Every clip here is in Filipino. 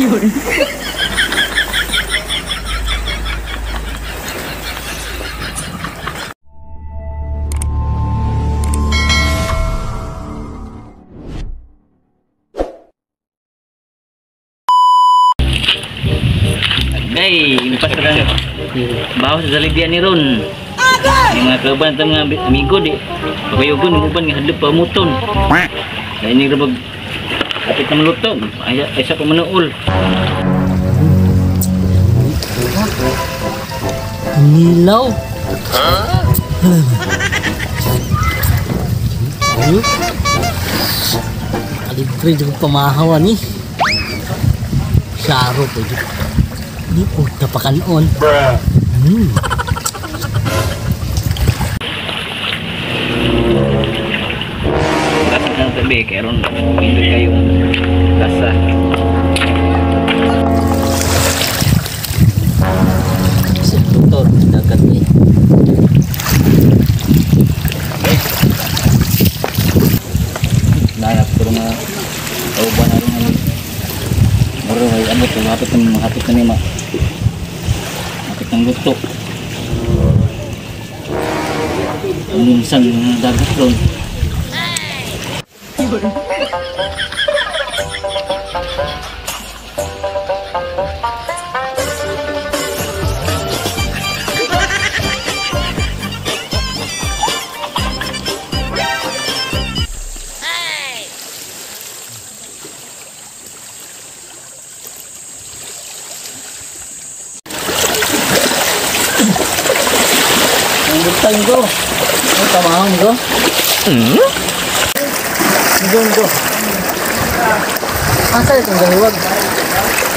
Yun. Ay, impas ka lang. Bawas sa zaligyan ni Ron. Yung mga kaban ng mga amigo di. Pagayugon ng uban nga hadlok pa muton. Kaya ini rabag kapit ng luto. Ay sa pamanuol. Nilaw. Kalibre juga pemahawan nih. Syaro po juga. Di po tapakan on. Kapit ng tabi kaya ron hindi kayong lasa. Seputor dagat nih. Nayak pero mga kauban na rin namin. Moro ay abot hapit na nima. Hapit ng luto. Minsan dagat ron. Ang butang ko. Ang tamahang ko. Go. Asa itong gahiwag?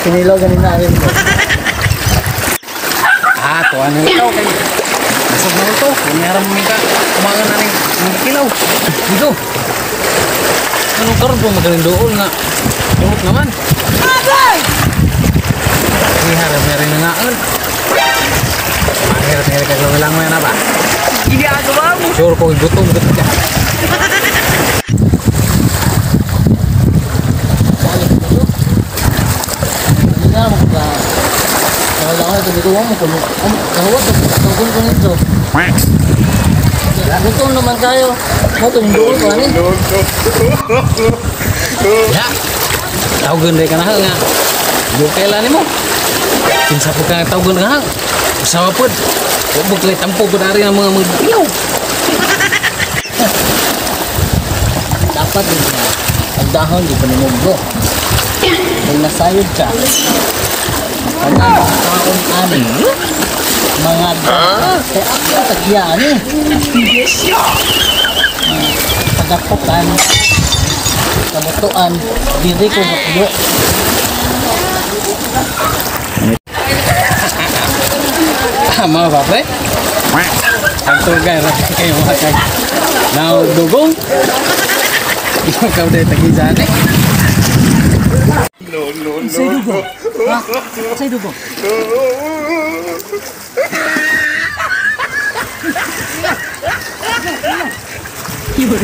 Pinilaw ganin na rin ko. Tuwan na ikaw kay. Masog na ito. Kumiharam mo ka. Kumangan na rin. Ang kilaw. Dito. Anong karoon po magaling doon nga? Tumok naman. Kumiharam na rin na naan. Mahirap ka gawin lang mo yan ba? Hindi ako ba mo? Sure ko gutom ka. Kailangan ito dito mo kung kahawag tungkol ko nito. Gutom naman kayo. Mo tungkol ko ani. Ya. Tawgon day ka na nga. Bukailan mo. Kinsa po ka tawgon ka. Usawa po. Huwag mo kalay tampo po na rin ang mga magbilaw. Dapat din na. Ang dahon di pa nimugro. Kung nasayod ka. Ano ang taon ani? Mga dahon. Kaya ako tagyan eh. Tagapukan. Kabutuan. Diri ko makulo. Tama ba pre? Ang tugay rapi kayo makag. Now dugong. Ikaw dahil tagizan eh. Say dugo. Ha? Say dugo. Yun.